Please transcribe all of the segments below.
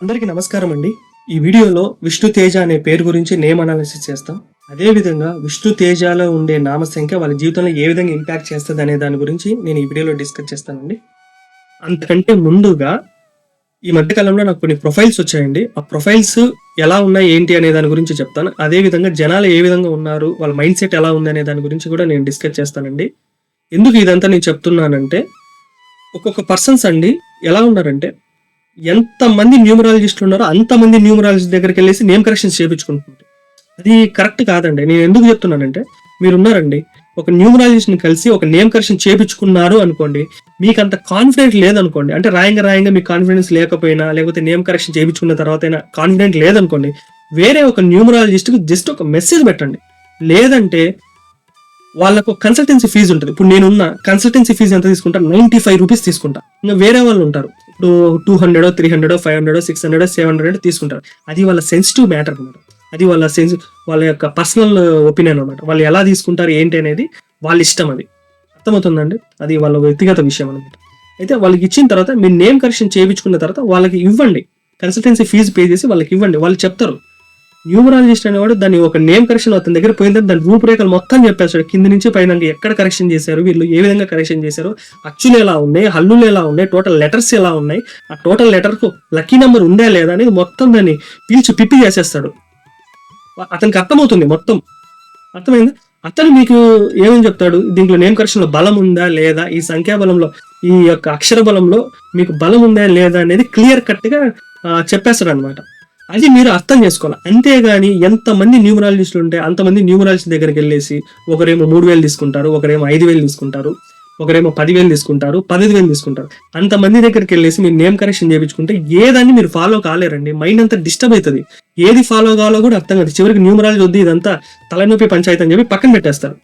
అందరికీ నమస్కారం అండి. ఈ వీడియోలో విష్ణు తేజ అనే పేరు గురించి నేమ్ అనాలిసిస్ చేస్తాం. అదేవిధంగా విష్ణు తేజలో ఉండే నామ సంఖ్య వాళ్ళ జీవితంలో ఏ విధంగా ఇంపాక్ట్ చేస్తుంది అనే దాని గురించి నేను ఈ వీడియోలో డిస్కస్ చేస్తానండి. అంతకంటే ముందుగా ఈ మధ్యకాలంలో నాకు కొన్ని ప్రొఫైల్స్ వచ్చాయండి. ఆ ప్రొఫైల్స్ ఎలా ఉన్నాయి ఏంటి అనే దాని గురించి చెప్తాను. అదేవిధంగా జనాలు ఏ విధంగా ఉన్నారు, వాళ్ళ మైండ్ సెట్ ఎలా ఉంది అనే దాని గురించి కూడా నేను డిస్కస్ చేస్తానండి. ఎందుకు ఇదంతా నేను చెప్తున్నానంటే, ఒక్కొక్క పర్సన్స్ అండి ఎలా ఉన్నారంటే, ఎంతమంది న్యూమరాలజిస్టులు ఉన్నారో అంతమంది న్యూమరాలజిస్ట్ దగ్గరికి వెళ్ళేసి నేమ్ కరెక్షన్స్ చేయించుకుంటున్నారు. అది కరెక్ట్ కాదండి. నేను ఎందుకు చెప్తున్నానంటే, మీరున్నారండి, ఒక న్యూమరాలజిస్ట్ని కలిసి ఒక నేమ్ కరెక్షన్ చేయించుకున్నారు అనుకోండి, మీకు అంత కాన్ఫిడెంట్ లేదనుకోండి, అంటే రాయంగా మీకు కాన్ఫిడెన్స్ లేకపోయినా, లేకపోతే నేమ్ కరెక్షన్ చేయించుకున్న తర్వాత అయినా కాన్ఫిడెంట్ లేదనుకోండి, వేరే ఒక న్యూమరాలజిస్ట్కి జస్ట్ ఒక మెసేజ్ పెట్టండి. లేదంటే వాళ్ళకు కన్సల్టెన్సీ ఫీజు ఉంటుంది. ఇప్పుడు నేనున్న కన్సల్టెన్సీ ఫీజు ఎంత తీసుకుంటా, 95 రూపీస్ తీసుకుంటా. ఇంకా వేరే వాళ్ళు ఉంటారు, ఇప్పుడు 200, 300, 500, 600, 700 తీసుకుంటారు. అది వాళ్ళ సెన్సిటివ్ మ్యాటర్ అనమాట. అది వాళ్ళ యొక్క పర్సనల్ ఒపీనియన్ అనమాట. వాళ్ళు ఎలా తీసుకుంటారు ఏంటి అనేది వాళ్ళ ఇష్టం. అది అర్థమవుతుందండి. అది వాళ్ళ వ్యక్తిగత విషయం అనమాట. అయితే వాళ్ళకి ఇచ్చిన తర్వాత మీరు నేమ్ కరెక్షన్ చేయించుకున్న తర్వాత వాళ్ళకి ఇవ్వండి. కన్సల్టెన్సీ ఫీజు పే చేసి వాళ్ళకి ఇవ్వండి. వాళ్ళు చెప్తారు. న్యూమరాలజిస్ట్ అనేవాడు దాన్ని ఒక నేమ్ కరెక్షన్ అతని దగ్గర పోయిన తర్వాత దాని రూపురేఖలు మొత్తం చెప్పేస్తాడు. కింద నుంచి పైన ఎక్కడ కరెక్షన్ చేశారు, వీళ్ళు ఏ విధంగా కరెక్షన్ చేశారు, అచ్చులు ఎలా ఉన్నాయి, హల్లులు ఎలా ఉన్నాయి, టోటల్ లెటర్స్ ఎలా ఉన్నాయి, ఆ టోటల్ లెటర్కు లక్కీ నెంబర్ ఉందా లేదా అనేది మొత్తం దాన్ని పిప్పి చేసేస్తాడు. అతనికి అర్థమవుతుంది మొత్తం. అర్థమైంది. అతను మీకు ఏమని చెప్తాడు, దీంట్లో నేమ్ కరెక్షన్లో బలం ఉందా లేదా, ఈ సంఖ్యాబలంలో ఈ యొక్క అక్షర బలంలో మీకు బలం ఉందా లేదా అనేది క్లియర్ కట్గా చెప్పేస్తాడు అనమాట. అది మీరు అర్థం చేసుకోవాలి. అంతేగాని ఎంతమంది న్యూమరాలజిస్టులు ఉంటే అంతమంది న్యూమరాలజిస్ట్ దగ్గరికి వెళ్ళేసి ఒకరేమో 3,000 తీసుకుంటారు, ఒకరేమో 5,000 తీసుకుంటారు, ఒకరేమో 10,000 తీసుకుంటారు, 15,000 తీసుకుంటారు. అంతమంది దగ్గరికి వెళ్ళేసి మీరు నేమ్ కరెక్షన్ చేయించుకుంటే ఏదాన్ని మీరు ఫాలో కాలేరండి. మైండ్ అంతా డిస్టర్బ్ అవుతుంది. ఏది ఫాలో కావాలో కూడా అర్థం కాదు. చివరికి న్యూమరాలజీ వద్దు, ఇదంతా తలనొప్పి పంచాయతీ అని చెప్పి పక్కన పెట్టేస్తారు.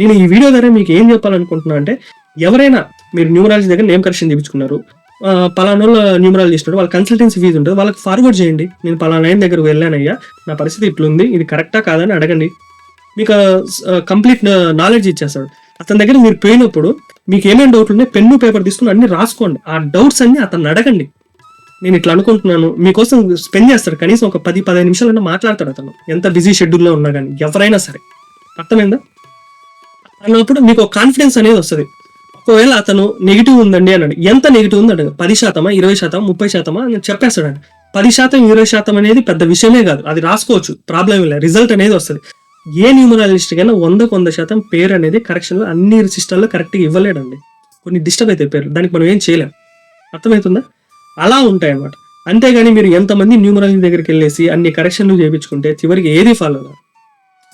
నేను ఈ వీడియో ద్వారా మీకు ఏం చెప్పాలనుకుంటున్నా అంటే, ఎవరైనా మీరు న్యూమరాలజీ దగ్గర నేమ్ కరెక్షన్ చేయించుకున్నారు, పలానా న్యూమరాలజీ చేస్తున్నారు, వాళ్ళ కన్సల్టెన్సీ ఫీజు ఉంటుంది, వాళ్ళకి ఫార్వర్డ్ చేయండి. నేను పలానా ఆయన దగ్గరకు వెళ్ళానయ్యా, నా పరిస్థితి ఇట్లుంది, ఇది కరెక్టా కాదని అడగండి. మీకు కంప్లీట్ నాలెడ్జ్ ఇచ్చేస్తాడు. అతని దగ్గర మీరు పోయినప్పుడు మీకు ఏమేమి డౌట్లు ఉన్నాయి, పెన్ను పేపర్ తీసుకుని అన్ని రాసుకోండి. ఆ డౌట్స్ అన్ని అతను అడగండి. నేను ఇట్లా అనుకుంటున్నాను, మీకోసం స్పెండ్ చేస్తాడు. కనీసం ఒక 10-15 నిమిషాలన్నా మాట్లాడతాడు అతను, ఎంత బిజీ షెడ్యూల్లో ఉన్నా కానీ. ఎవరైనా సరే, అర్థమైందా? అన్నప్పుడు మీకు ఒక కాన్ఫిడెన్స్ అనేది వస్తుంది. ఒకవేళ అతను నెగిటివ్ ఉందండి అన్నాడు, ఎంత నెగిటివ్ ఉంది అడగ, 10%, 20%, 30% అని చెప్పేస్తాడు. 10%, 20% అనేది పెద్ద విషయమే కాదు, అది రాసుకోవచ్చు, ప్రాబ్లం లేదు. రిజల్ట్ అనేది వస్తుంది. ఏ న్యూమరాలజిస్ట్ కైనా 100% పేరు అనేది కరెక్షన్లో అన్ని సిస్టంలో కరెక్ట్గా ఇవ్వలేడండి. కొన్ని డిస్టర్బ్ అయితే పేర్లు, దానికి మనం ఏం చేయలేం. అర్థమవుతుందా? అలా ఉంటాయి అన్నమాట. అంతేగాని మీరు ఎంతమంది న్యూమరాలజీ దగ్గరికి వెళ్ళేసి అన్ని కరెక్షన్లు చేయించుకుంటే చివరికి ఏది ఫాలో కాదు.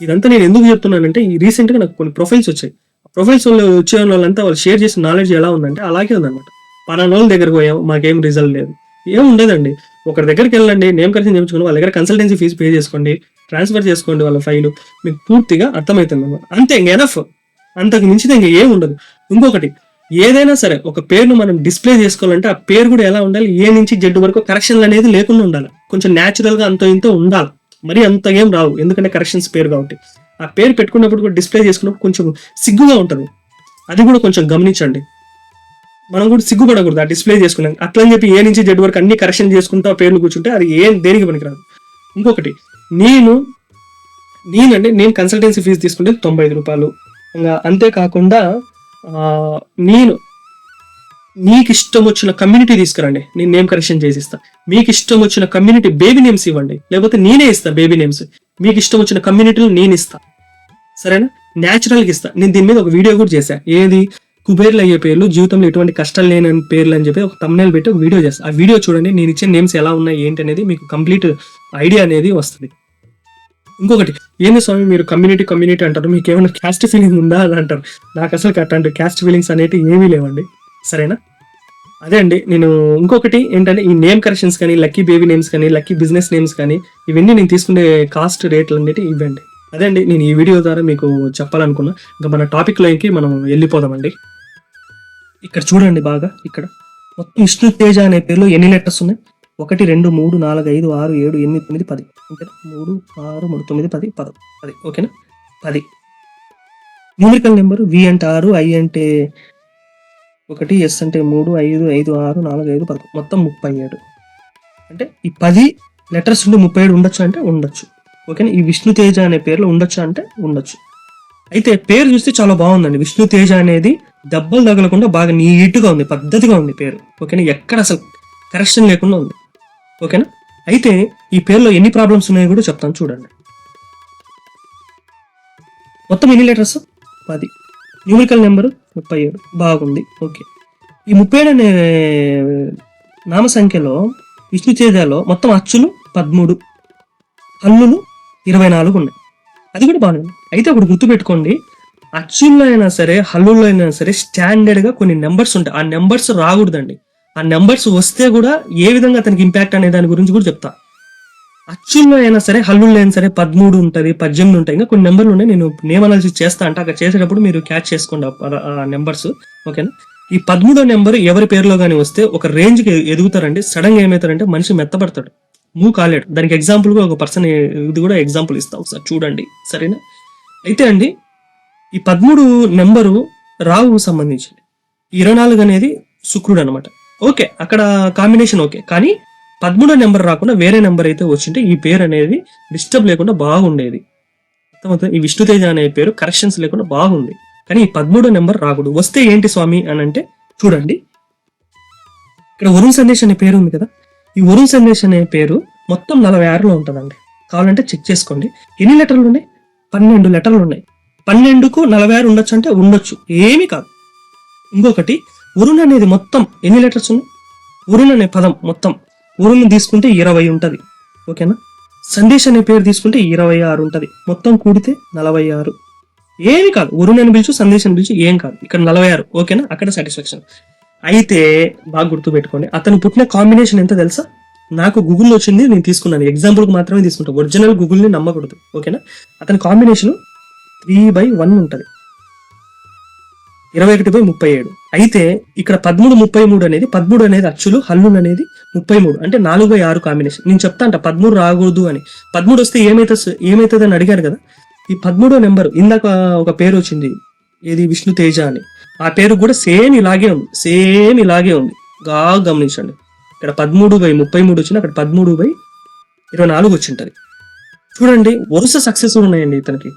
ఇదంతా నేను ఎందుకు చెప్తున్నానంటే, ఈ రీసెంట్గా నాకు కొన్ని ప్రొఫైల్స్ వచ్చాయి. ప్రొఫైల్స్ వాళ్ళు వచ్చే వాళ్ళంతా వాళ్ళు షేర్ చేసిన నాలెడ్జ్ ఎలా ఉందంటే అలాగే ఉందన్నమాట. పలానా వాళ్ళ దగ్గరకు పోయాం, మాకేం రిజల్ట్ లేదు, ఏం ఉండదండి. ఒకరి దగ్గరికి వెళ్ళండి, నేమ్ కరెక్షన్ చేయించుకోండి, వాళ్ళ దగ్గర కన్సల్టెన్సీ ఫీజు పే చేసుకోండి, ట్రాన్స్ఫర్ చేసుకోండి వాళ్ళ ఫైలు, మీకు పూర్తిగా అర్థమవుతుంది అన్నమాట. అంతే, ఇంక ఎనఫ్. అంతకు మించితే ఇంక ఏం ఉండదు. ఇంకొకటి, ఏదైనా సరే ఒక పేరును మనం డిస్ప్లే చేసుకోవాలంటే ఆ పేరు కూడా ఎలా ఉండాలి, ఏ నుంచి జెడ్ వరకు కరెక్షన్లు అనేది లేకుండా ఉండాలి. కొంచెం న్యాచురల్గా అంత ఇంత ఉండాలి. మరి అంత ఏం రావు, ఎందుకంటే కరెక్షన్స్ పేరు కాబట్టి. ఆ పేరు పెట్టుకున్నప్పుడు కూడా డిస్ప్లే చేసుకున్నప్పుడు కొంచెం సిగ్గుగా ఉంటుంది. అది కూడా కొంచెం గమనించండి. మనం కూడా సిగ్గుపడకూడదు ఆ డిస్ప్లే చేసుకున్నాం. అట్లని చెప్పి ఏ నుంచి జెడ్ వరకు అన్ని కరెక్షన్ చేసుకుంటా పేర్లు కూర్చుంటే అది దేనికి పనికిరాదు. ఇంకొకటి, నేను కన్సల్టెన్సీ ఫీజు తీసుకుంటే 95 రూపాయలు. ఇంకా అంతేకాకుండా మీకు ఇష్టం వచ్చిన కమ్యూనిటీ తీసుకురండి, నేను నేమ్ కరెక్షన్ చేసిస్తా. మీకు ఇష్టం వచ్చిన కమ్యూనిటీ బేబీ నేమ్స్ ఇవ్వండి, లేకపోతే నేనే ఇస్తా బేబీ నేమ్స్. మీకు ఇష్టం వచ్చిన కమ్యూనిటీలు నేను ఇస్తా, సరేనా? న్యాచురల్గా ఇస్తా. నేను దీని మీద ఒక వీడియో కూడా చేశా. ఏది, కుబేర్లు అయ్యే పేర్లు, జీవితంలో ఎటువంటి కష్టం లేని పేర్లు అని చెప్పి ఒక thumbnail పెట్టి ఒక వీడియో చేస్తా. ఆ వీడియో చూడండి, నేను ఇచ్చే నేమ్స్ ఎలా ఉన్నాయి ఏంటి అనేది మీకు కంప్లీట్ ఐడియా అనేది వస్తుంది. ఇంకొకటి, ఏంది స్వామి మీరు కమ్యూనిటీ అంటారు, మీకు ఏమైనా క్యాస్ట్ ఫీలింగ్ ఉందా అని అంటారు. నాకు అసలు అట్లాంటి క్యాస్ట్ ఫీలింగ్స్ అనేవి ఏమీ లేవండి, సరేనా? అదే అండి. నేను ఇంకొకటి ఏంటంటే, ఈ నేమ్ కరెక్షన్స్ కానీ, లక్కీ బేబీ నేమ్స్ కానీ, లక్కీ బిజినెస్ నేమ్స్ కానీ, ఇవన్నీ నేను తీసుకునే కాస్ట్ రేట్లు అనేవి ఇవ్వండి. అదే అండి, నేను ఈ వీడియో ద్వారా మీకు చెప్పాలనుకున్నా. ఇంకా మన టాపిక్లోకి మనం వెళ్ళిపోదామండి. ఇక్కడ చూడండి బాగా, ఇక్కడ మొత్తం విష్ణు తేజ అనే పేరులో ఎన్ని లెటర్స్ ఉన్నాయి? 1, 2, 3, 4, 5, 6, 7, 8, 9, 10. ఓకేనా? 3, 6, 3, 9, 10, 10. ఓకేనా? 10. న్యూమరికల్ నెంబర్ వి అంటే 6, ఐ అంటే 1, ఎస్ అంటే 3, 5, 5, 6, 4, 5, 10, మొత్తం 37. అంటే ఈ 10 లెటర్స్ ఉండి 37 ఉండొచ్చు అంటే ఉండొచ్చు. ఓకేనా. ఈ విష్ణు తేజ అనే పేర్లో ఉండొచ్చు అంటే ఉండొచ్చు. అయితే పేరు చూస్తే చాలా బాగుందండి. విష్ణు తేజ అనేది దెబ్బలు తగలకుండా బాగా నీట్గా ఉంది, పద్ధతిగా ఉంది పేరు. ఓకేనా. ఎక్కడ అసలు కరెక్షన్ లేకుండా ఉంది. ఓకేనా. అయితే ఈ పేరులో ఎన్ని ప్రాబ్లమ్స్ ఉన్నాయో కూడా చెప్తాను చూడండి. మొత్తం ఎన్ని లెటర్స్? 10. Numerical number 37. బాగుంది. ఓకే. ఈ 37 అనే నామ సంఖ్యలో విష్ణు తేజలో మొత్తం అచ్చులు 13, హల్లులు 24 ఉన్నాయి. అది కూడా బాగుంది. అయితే ఒకటి గుర్తుపెట్టుకోండి, అచ్చుల్లో అయినా సరే హల్లుల్లో అయినా సరే స్టాండర్డ్ గా కొన్ని నెంబర్స్ ఉంటాయి. ఆ నెంబర్స్ రాకూడదండి. ఆ నెంబర్స్ వస్తే కూడా ఏ విధంగా అతనికి ఇంపాక్ట్ అనే దాని గురించి కూడా చెప్తా. అచ్చుల్లో అయినా సరే హల్లుల్లో అయినా సరే 13 ఉంటుంది, 18 ఉంటాయి. ఇంకా కొన్ని నెంబర్లు ఉన్నాయి. నేను నేమ్ అనాలిసిస్ చేస్తా అంటే అక్కడ చేసేటప్పుడు మీరు క్యాచ్ చేసుకోండి ఆ నెంబర్స్. ఓకేనా. ఈ 13వ నెంబర్ ఎవరి పేరులో కానీ వస్తే ఒక రేంజ్కి ఎదుగుతారండి. సడన్ గా ఏమవుతారంటే మనిషి మెత్తపడతాడు, మూవ్ కాలేడు. దానికి ఎగ్జాంపుల్ గా ఒక పర్సన్ ఇది కూడా ఎగ్జాంపుల్ ఇస్తా ఒకసారి చూడండి. సరేనా. అయితే అండి ఈ 13 నెంబరు రాహువు సంబంధించింది, 24 అనేది శుక్రుడు అనమాట. ఓకే, అక్కడ కాంబినేషన్ ఓకే. కానీ 13 నెంబర్ రాకుండా వేరే నెంబర్ అయితే వచ్చింటే ఈ పేరు అనేది డిస్టర్బ్ లేకుండా బాగుండేది. ఈ విష్ణుతేజ అనే పేరు కరెక్షన్స్ లేకుండా బాగుంది. కానీ ఈ 13 నెంబర్ రాకూడదు. వస్తే ఏంటి స్వామి అని అంటే చూడండి, ఇక్కడ వరుణ్ సందేశ్ అనే పేరు ఉంది కదా. ఈ వరుణ్ సందేశ్ అనే పేరు మొత్తం 46లో ఉంటుందండి. కావాలంటే చెక్ చేసుకోండి. ఎన్ని లెటర్లు ఉన్నాయి? 12 లెటర్లు ఉన్నాయి. 12కు 46 ఉండొచ్చు అంటే ఉండొచ్చు, ఏమీ కాదు. ఇంకొకటి, వరుణ్ అనేది మొత్తం ఎన్ని లెటర్స్ ఉన్నాయి? వరుణ్ అనే పదం మొత్తం వరుణ్ తీసుకుంటే 20 ఉంటుంది. ఓకేనా. సందేశ్ అనే పేరు తీసుకుంటే 26 ఉంటుంది. మొత్తం కూడితే 46. ఏమి కాదు. వరుణ్ అని పిలిచి సందేశ్ అని పిలిచి ఏం కాదు. ఇక్కడ 46. ఓకేనా. అక్కడ సాటిస్ఫాక్షన్. అయితే బాగా గుర్తుపెట్టుకోండి, అతను పుట్టిన కాంబినేషన్ ఎంత తెలుసా? నాకు గూగుల్లో వచ్చింది, నేను తీసుకున్నాను. ఎగ్జాంపుల్కి మాత్రమే తీసుకుంటాను. ఒరిజినల్ గూగుల్ని నమ్మకూడదు. ఓకేనా. అతని కాంబినేషన్ 3/1 ఉంటుంది, 21/37. అయితే ఇక్కడ 13/33 అనేది 13 అనేది అచ్చులు, హల్లులు అనేది 33 అంటే 4/6 కాంబినేషన్. నేను చెప్తా అంట 13 రాకూడదు అని. 13 వస్తే ఏమైతుంది అని అడిగారు కదా. ఈ 13వ నెంబర్ ఇందాక ఒక పేరు వచ్చింది, ఏది విష్ణు తేజ అని. ఆ పేరు కూడా సేమ్ ఇలాగే ఉంది. బాగా గమనించండి. ఇక్కడ 13/33 వచ్చింది, అక్కడ 13/24 వచ్చింటది. చూడండి, వరుస సక్సెస్ ఉన్నాయండి ఇతనికి.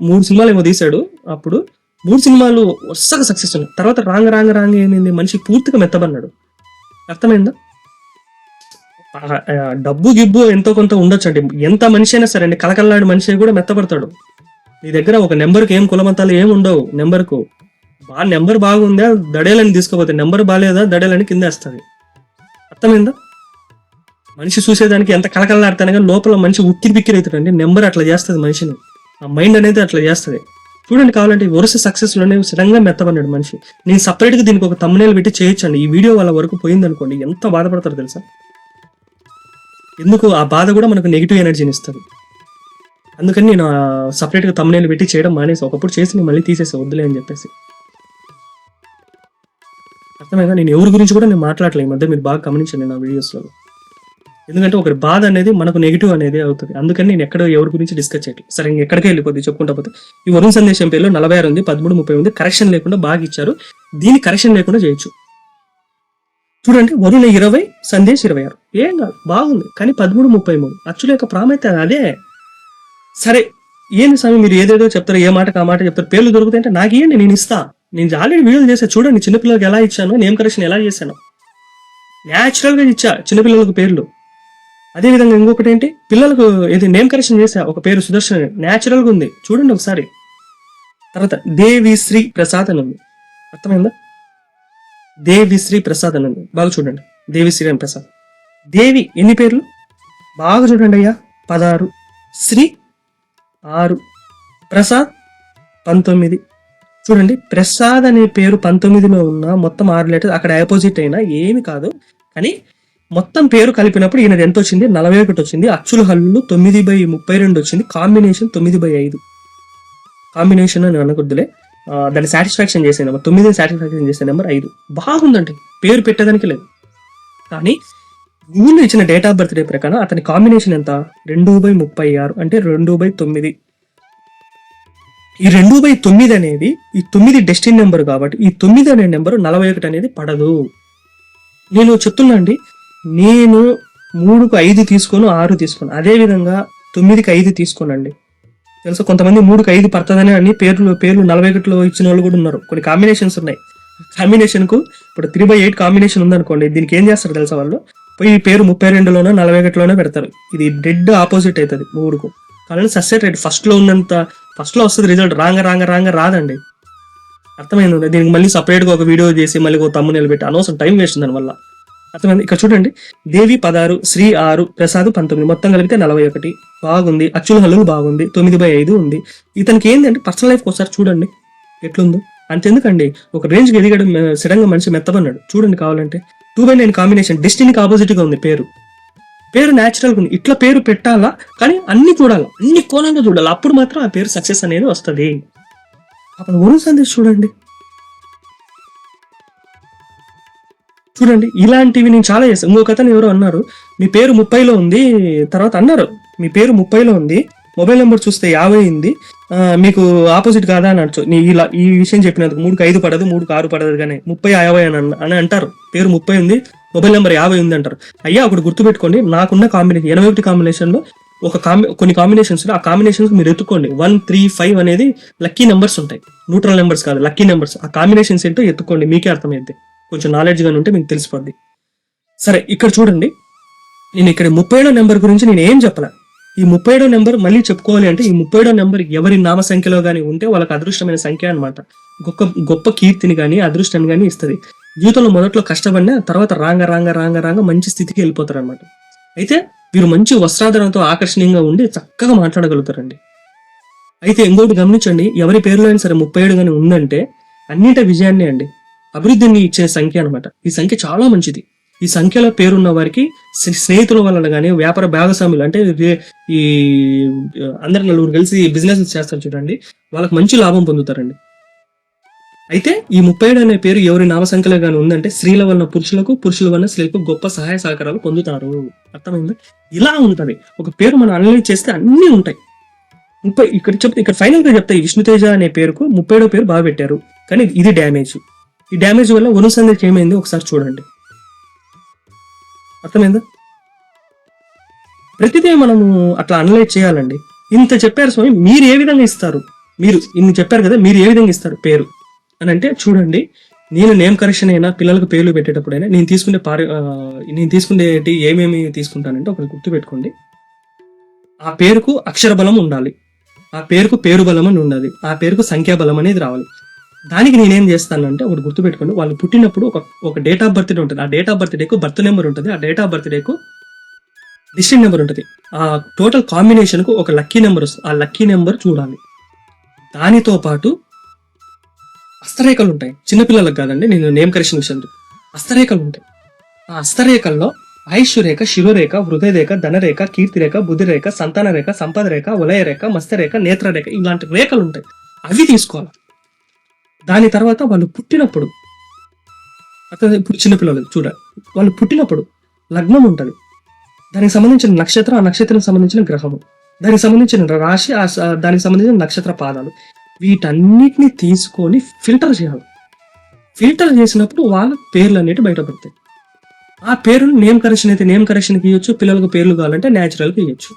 3 సినిమాలు ఏమో తీశాడు. అప్పుడు 3 సినిమాలు వరుసగా సక్సెస్ ఉన్నాయి. తర్వాత రాంగ్ ఏమైంది, మనిషి పూర్తిగా మెత్తబన్నాడు. అర్థమైందా? డబ్బు గిబ్బు ఎంతో కొంత ఉండొచ్చండి. ఎంత మనిషి అయినా సరే అండి, కలకల్లాడు మనిషి కూడా మెత్తపడతాడు. నీ దగ్గర ఒక నెంబర్కి ఏం కులమతాలు ఏమి ఉండవు. నెంబర్కు నెంబర్ బాగుందా దడేలని తీసుకోపోతే, నెంబర్ బాగాలేదా దడేలని కింద వేస్తుంది. అర్థమైందా? మనిషి చూసేదానికి ఎంత కలకల్లాడుతానే కానీ లోపల మనిషి ఉక్కిరి బిక్కిరి అవుతాడండి. నెంబర్ అట్లా చేస్తుంది మనిషిని, ఆ మైండ్ అనేది అట్లా చేస్తుంది. చూడండి, కావాలంటే వరుస సక్సెస్ లోనే సడన్గా మెత్తపన్నాడు మనిషి. నేను సపరేట్ గా దీనికి ఒక thumbnail పెట్టి చేయొచ్చండి. ఈ వీడియో వాళ్ళ వరకు పోయింది అనుకోండి, ఎంత బాధపడతారో తెలుసా. ఎందుకు ఆ బాధ కూడా మనకు నెగిటివ్ ఎనర్జీని ఇస్తుంది. అందుకని నేను సపరేట్ గా thumbnail పెట్టి చేయడం మానేసి, ఒకప్పుడు చేసి నేను మళ్ళీ తీసేసి వద్దులే అని చెప్పేసి. అర్థమైనా? నేను ఎవరి గురించి కూడా నేను మాట్లాడలేదు ఈ మధ్య, మీరు బాగా గమనించండి నా వీడియోస్లో. ఎందుకంటే ఒకరి బాధ అనేది మనకు నెగిటివ్ అనేది అవుతుంది. అందుకని నేను ఎక్కడ ఎవరి గురించి డిస్కస్ చేయట్లేదు. సరే, ఎక్కడికే వెళ్ళిపోద్ది చెప్పుకుంటా పోతే. ఈ వరుణ్ సందేశం పేరులో 46 ఉంది, 13, 30 ఉంది. కరెక్షన్ లేకుండా బాగా ఇచ్చారు. దీన్ని కరెక్షన్ లేకుండా చేయొచ్చు. చూడండి, వరుణ్ 20, సందేశ్ 26. ఏం కాదు, బాగుంది. కానీ 13, 33 అచ్చుల యొక్క ప్రాముఖ్యత అదే. సరే, ఏంది స్వామి మీరు ఏదేదో చెప్తారు, ఏ మాటకు ఆ మాట చెప్తారు, పేర్లు దొరుకుతాయంటే నాకు ఏంటి, నేను ఇస్తా. నేను ఆల్రెడీ వీడియోలు చేశాను చూడండి. చిన్నపిల్లలకి ఎలా ఇచ్చాను, నేమ్ కరెక్షన్ ఎలా చేశాను, న్యాచురల్ గా ఇచ్చా చిన్నపిల్లలకు పేర్లు. అదేవిధంగా ఇంకొకటి ఏంటి, పిల్లలకు ఇది నేమ్ కరెక్షన్ చేశా. ఒక పేరు సుదర్శన్, న్యాచురల్ గా ఉంది, చూడండి ఒకసారి. తర్వాత దేవిశ్రీ ప్రసాద్ అని ఉంది. అర్థమైందా? దేవిశ్రీ ప్రసాద్ అని ఉంది, బాగా చూడండి. దేవిశ్రీ అని ప్రసాద్. దేవి ఎన్ని పేర్లు బాగా చూడండి అయ్యా, 16, శ్రీ 6, ప్రసాద్ 19. చూడండి, ప్రసాద్ అనే పేరు 19లో ఉన్న మొత్తం 6 లెటర్స్ అక్కడ ఆపోజిట్ అయినా ఏమి కాదు. కానీ మొత్తం పేరు కలిపినప్పుడు ఈయనది ఎంత వచ్చింది, 41 వచ్చింది. అచ్చులు హల్లులు 9/32 వచ్చింది. కాంబినేషన్ 9/5. కాంబినేషన్ అని అనకూడదులే, దాన్ని సాటిస్ఫాక్షన్ చేసే నెంబర్ 9 సాటిస్ఫాక్షన్ చేసే నెంబర్ 5. బాగుందండి, పేరు పెట్టేదానికి లేదు. కానీ గూగుల్లో ఇచ్చిన డేట్ ఆఫ్ బర్త్ డే ప్రకారం అతని కాంబినేషన్ ఎంత, 2/36 అంటే 2/9. ఈ 2/9 అనేది ఈ 9 డెస్టినీ నెంబర్ కాబట్టి ఈ 9 అనే నెంబర్ 41 అనేది పడదు. నేను చెప్తున్నా అండి, నేను 3కు 5 తీసుకోను, 6 తీసుకోను. అదే విధంగా 9కి 5 తీసుకోనండి. తెలుసా, కొంతమంది 3కు 5 పడుతుందని అని పేర్లు 41లో ఇచ్చిన వాళ్ళు కూడా ఉన్నారు. కొన్ని కాంబినేషన్స్ ఉన్నాయి. కాంబినేషన్ కు ఇప్పుడు 3/8 కాంబినేషన్ ఉందనుకోండి, దీనికి ఏం చేస్తారు తెలుసా వాళ్ళు, పోయి ఈ పేరు 32లోనో 41లోనో పెడతారు. ఇది డెడ్ ఆపోజిట్ అవుతుంది 3కు. కానీ సక్సెస్ రేట్ ఫస్ట్ లో వస్తుంది రిజల్ట్, రాంగ రాదండి. అర్థమైంది. దీనికి మళ్ళీ సపరేట్ గా ఒక వీడియో చేసి మళ్ళీ ఒక తమ్ము నిలబెట్టి అనవసరం టైం వేస్ట్ దాని వల్ల. అర్థమైంది. ఇక్కడ చూడండి, దేవి 16, శ్రీ 6, ప్రసాద్ 19, మొత్తం కలిపితే 41. బాగుంది. అచ్చుల హల్లులు బాగుంది. 9/5 ఉంది. ఇతనికి ఏంటంటే పర్సనల్ లైఫ్ ఒకసారి చూడండి ఎట్లుందో. అంతెందుకండి, ఒక రేంజ్కి ఎదిగాడు, సడన్ గా మనిషి మెత్తబన్నాడు. చూడండి కావాలంటే 2/9 కాంబినేషన్, డెస్టినీకి ఆపోజిట్ గా ఉంది పేరు న్యాచురల్ గా ఉంది. ఇట్లా పేరు పెట్టాలా, కానీ అన్ని చూడాలి, అన్ని కోణంగా చూడాలి. అప్పుడు మాత్రం ఆ పేరు సక్సెస్ అనేది వస్తుంది. అప్పుడు వరుణ్ సందేశ్ చూడండి, ఇలాంటివి నేను చాలా చేస్తాను. ఇంకొక అతను ఎవరో అన్నారు, మీ పేరు 30లో ఉంది, తర్వాత అన్నారు మీ పేరు 30లో ఉంది, మొబైల్ నెంబర్ చూస్తే 50 ఉంది, మీకు ఆపోజిట్ కాదా అని అడచు. ఇలా ఈ విషయం చెప్పినందుకు 3కు 5 పడదు, 3కు 6 పడదు, కానీ 30, 50 అని అంటారు. పేరు 30 ఉంది, మొబైల్ నెంబర్ 50 ఉంది అంటారు. అయ్యా ఒకటి గుర్తుపెట్టుకోండి, నాకున్న కాంబినేషన్ 81 కాంబినేషన్లో కొన్ని కాంబినేషన్స్ ఆ కాంబినేషన్స్ మీరు ఎత్తుకోండి. 1, 3, 5 అనేది లక్కీ నెంబర్స్ ఉంటాయి, న్యూట్రల్ నెంబర్స్ కాదు, లక్కీ నెంబర్స్. ఆ కాంబినేషన్స్ ఏంటో ఎత్తుకోండి, మీకే అర్థమైంది. కొంచెం నాలెడ్జ్ గానే ఉంటే మీకు తెలిసిపోద్ది. సరే, ఇక్కడ చూడండి, నేను ఇక్కడ 30వ నెంబర్ గురించి నేను ఏం చెప్పలే. ఈ 30వ నెంబర్ మళ్ళీ చెప్పుకోవాలి అంటే, ఈ 30వ నెంబర్ ఎవరి నామ సంఖ్యలో కానీ ఉంటే వాళ్ళకి అదృష్టమైన సంఖ్య అనమాట. గొప్ప కీర్తిని కానీ అదృష్టాన్ని కానీ ఇస్తుంది. జీవితంలో మొదట్లో కష్టపడినా తర్వాత రాంగ మంచి స్థితికి వెళ్ళిపోతారు అనమాట. అయితే వీరు మంచి వస్త్రాధరణతో ఆకర్షణీయంగా ఉండి చక్కగా మాట్లాడగలుగుతారండి. అయితే ఇంకోటి గమనించండి, ఎవరి పేరులో అయినా సరే 37 కానీ ఉందంటే అన్నింటి విజయాన్ని అండి, అభివృద్ధిని ఇచ్చే సంఖ్య అనమాట. ఈ సంఖ్య చాలా మంచిది. ఈ సంఖ్యలో పేరున్న వారికి స్నేహితుల వలన కానీ, వ్యాపార భాగస్వాములు అంటే ఈ అందరు నలుగురు కలిసి బిజినెస్ చేస్తారు చూడండి, వాళ్ళకి మంచి లాభం పొందుతారండి. అయితే ఈ 37 అనే పేరు ఎవరి నామ సంఖ్యలో కానీ ఉందంటే స్త్రీల వలన పురుషులకు, పురుషుల వలన స్త్రీలకు గొప్ప సహాయ సహకారాలు పొందుతారు. అర్థమైంది. ఇలా ఉంటది ఒక పేరు. మనం అనలైజ్ చేస్తే అన్ని ఉంటాయి. ఇక్కడ ఫైనల్ గా చెప్తా, ఈ విష్ణుతేజ అనే పేరుకు 37వ పేరు బాగా పెట్టారు, కానీ ఇది డ్యామేజ్. ఈ డ్యామేజ్ వల్ల వరుణ్ సందేశ్ ఏమైంది ఒకసారి చూడండి. అర్థమైందా? ప్రతిదీ మనము అట్లా అనలైజ్ చేయాలండి. ఇంత చెప్పారు స్వామి, మీరు ఏ విధంగా ఇస్తారు, మీరు ఇన్ని చెప్పారు కదా, మీరు ఏ విధంగా ఇస్తారు పేరు అని అంటే చూడండి. నేను నేమ్ కరెక్షన్ అయినా, పిల్లలకు పేర్లు పెట్టేటప్పుడైనా నేను తీసుకునేటి ఏమేమి తీసుకుంటానంటే, ఒకటి గుర్తుపెట్టుకోండి, ఆ పేరుకు అక్షర బలం ఉండాలి, ఆ పేరుకు పేరు బలం అని ఉండాలి, ఆ పేరుకు సంఖ్యాబలం అనేది రావాలి. దానికి నేనేం చేస్తానంటే, ఒకటి గుర్తుపెట్టుకోండి, వాళ్ళు పుట్టినప్పుడు ఒక డేట్ ఆఫ్ బర్త్డే ఉంటుంది. ఆ డేట్ ఆఫ్ బర్త్డేకు బర్త్ నెంబర్ ఉంటుంది, ఆ డేట్ ఆఫ్ బర్త్డేకు డిస్ట్రిక్ట్ నెంబర్ ఉంటుంది. ఆ టోటల్ కాంబినేషన్ కు ఒక లక్కీ నెంబర్ వస్తుంది. ఆ లక్కీ నెంబర్ చూడాలి. దానితో పాటు హస్తరేఖలు ఉంటాయి. చిన్నపిల్లలకు కాదండి, నేను నేమ్ కరెక్షన్ విషయం. హస్తరేఖలు ఉంటాయి. ఆ హస్తరేఖల్లో ఆయుష్రేఖ, శిరోరేఖ, హృదయరేఖ, ధనరేఖ, కీర్తిరేఖ, బుద్ధిరేఖ, సంతాన రేఖ, సంపద రేఖ, వలయ రేఖ, మత్స్యరేఖ, నేత్రరేఖ, ఇలాంటి రేఖలు ఉంటాయి. అవి తీసుకోవాలి. దాని తర్వాత వాళ్ళు పుట్టినప్పుడు, ఇప్పుడు చిన్నపిల్లలు చూడాలి, వాళ్ళు పుట్టినప్పుడు లగ్నం ఉంటుంది, దానికి సంబంధించిన నక్షత్రం, ఆ నక్షత్రం సంబంధించిన గ్రహము, దానికి సంబంధించిన రాశి, దానికి సంబంధించిన నక్షత్ర పాదాలు, వీటన్నిటిని తీసుకొని ఫిల్టర్ చేయాలి. ఫిల్టర్ చేసినప్పుడు వాళ్ళ పేర్లు అనేవి బయటపడతాయి. ఆ పేరును నేమ్ కరెక్షన్ అయితే నేమ్ కరెక్షన్కి ఇవ్వచ్చు, పిల్లలకు పేర్లు కావాలంటే న్యాచురల్గా ఇవ్వచ్చు.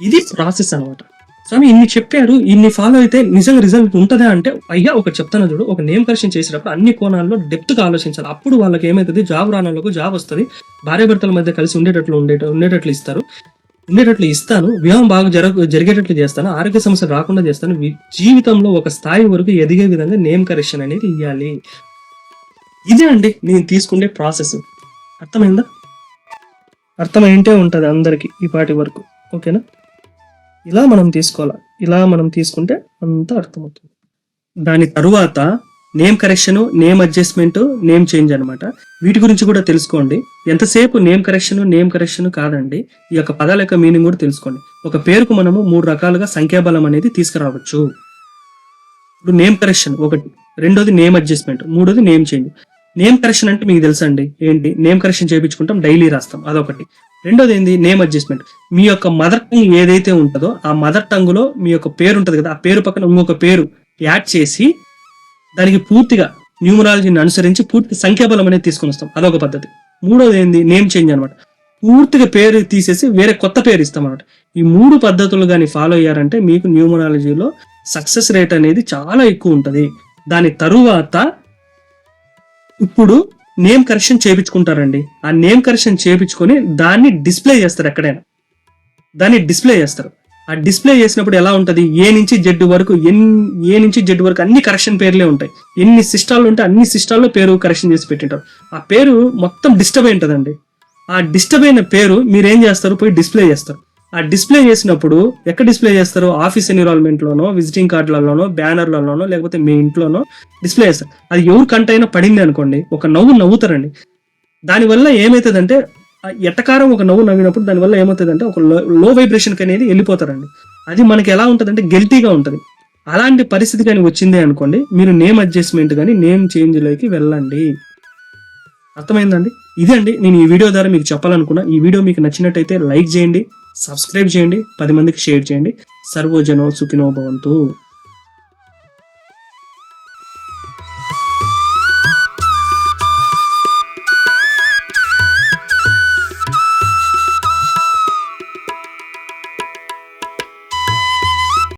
ఇది ప్రాసెస్ అనమాట. స్వామి ఇన్ని చెప్పారు, ఇన్ని ఫాలో అయితే నిజంగా రిజల్ట్ ఉంటుందా అంటే, అయ్యా ఒకటి చెప్తాను చూడు, ఒక నేమ్ కరెక్షన్ చేసేటప్పుడు అన్ని కోణాల్లో డెప్త్గా ఆలోచించాలి. అప్పుడు వాళ్ళకి ఏమవుతుంది, జాబ్ రానోళ్ళకు జాబ్ వస్తుంది, భార్యాభర్తల మధ్య కలిసి ఉండేటట్లు ఇస్తాను, వివాహం బాగా జరిగేటట్లు చేస్తాను, ఆరోగ్య సమస్యలు రాకుండా చేస్తాను, జీవితంలో ఒక స్థాయి వరకు ఎదిగే విధంగా నేమ్ కరెక్షన్ అనేది ఇవ్వాలి. ఇదే అండి నేను తీసుకునే ప్రాసెస్. అర్థమైందా? అర్థమైంటే ఉంటుంది అందరికి ఈ పాటి వరకు. ఓకేనా? ఇలా మనం తీసుకోవాలి. ఇలా మనం తీసుకుంటే అంతా అర్థమవుతుంది. దాని తరువాత name correction, name adjustment, name change అనమాట. వీటి గురించి కూడా తెలుసుకోండి. ఎంతసేపు నేమ్ కరెక్షన్ కాదండి, ఈ యొక్క పదాల యొక్క మీనింగ్ కూడా తెలుసుకోండి. ఒక పేరుకు మనము 3 రకాలుగా సంఖ్యాబలం అనేది తీసుకురావచ్చు. ఇప్పుడు నేమ్ కరెక్షన్ ఒకటి, రెండోది నేమ్ అడ్జస్ట్మెంట్, మూడోది నేమ్ చేంజ్. నేమ్ కరెక్షన్ అంటే మీకు తెలుసండి ఏంటి, నేమ్ కరెక్షన్ చేయించుకుంటాం, డైలీ రాస్తాం, అదొకటి. రెండోది ఏంది, నేమ్ అడ్జస్ట్మెంట్. మీ యొక్క మదర్ టంగ్ ఏదైతే ఉంటుందో ఆ మదర్ టంగ్ లో మీ యొక్క పేరు ఉంటుంది కదా, ఆ పేరు పక్కన ఇంకొక పేరు యాడ్ చేసి దానికి పూర్తిగా న్యూమరాలజీని అనుసరించి పూర్తి సంఖ్యాబలం అనేది తీసుకొని వస్తాం, అదొక పద్ధతి. మూడోది ఏంది, నేమ్ చేంజ్ అనమాట. పూర్తిగా పేరు తీసేసి వేరే కొత్త పేరు ఇస్తాం అన్నమాట. ఈ 3 పద్ధతులు కానీ ఫాలో అయ్యారంటే మీకు న్యూమరాలజీలో సక్సెస్ రేట్ అనేది చాలా ఎక్కువ ఉంటుంది. దాని తరువాత ఇప్పుడు నేమ్ కరెక్షన్ చేయించుకుంటారండి. ఆ నేమ్ కరెక్షన్ చేయించుకొని దాన్ని డిస్ప్లే చేస్తారు ఎక్కడైనా. దాన్ని డిస్ప్లే చేస్తారు. ఆ డిస్ప్లే చేసినప్పుడు ఎలా ఉంటుంది, ఏ నుంచి జెడ్ వరకు అన్ని కరెక్షన్ పేర్లే ఉంటాయి. ఎన్ని సిస్టాలు ఉంటే అన్ని సిస్టాల్లో పేరు కరెక్షన్ చేసి పెట్టింటారు. ఆ పేరు మొత్తం డిస్టర్బ్ అయి ఉంటుందండి. ఆ డిస్టర్బ్ అయిన పేరు మీరు ఏం చేస్తారు, పోయి డిస్ప్లే చేస్తారు. ఆ డిస్ప్లే చేసినప్పుడు ఎక్కడ డిస్ప్లే చేస్తారు, ఆఫీస్ ఎన్విరాన్మెంట్ లోనో, విజిటింగ్ కార్డులలోనో, బ్యానర్లలోనో, లేకపోతే మీ ఇంట్లోనో డిస్ప్లే చేస్తారు. అది ఎవరికంటైనా పడింది అనుకోండి, ఒక నవ్వుతారండి. దానివల్ల ఏమవుతుందంటే ఎట్టకారం ఒక నవ్వినప్పుడు దానివల్ల ఏమవుతుందంటే ఒక లో వైబ్రేషన్ అనేది వెళ్ళిపోతారండి. అది మనకి ఎలా ఉంటుందంటే గిల్టీగా ఉంటుంది. అలాంటి పరిస్థితి కానీ వచ్చిందే అనుకోండి, మీరు నేమ్ అడ్జస్ట్మెంట్ కానీ నేమ్ చేంజ్ లోకి వెళ్ళండి. అర్థమైందండి? ఇదండి నేను ఈ వీడియో ద్వారా మీకు చెప్పాలనుకున్నా. ఈ వీడియో మీకు నచ్చినట్టయితే లైక్ చేయండి, సబ్స్క్రైబ్ చేయండి, 10 మందికి షేర్ చేయండి. సర్వోజనో సుఖినో భవంతు.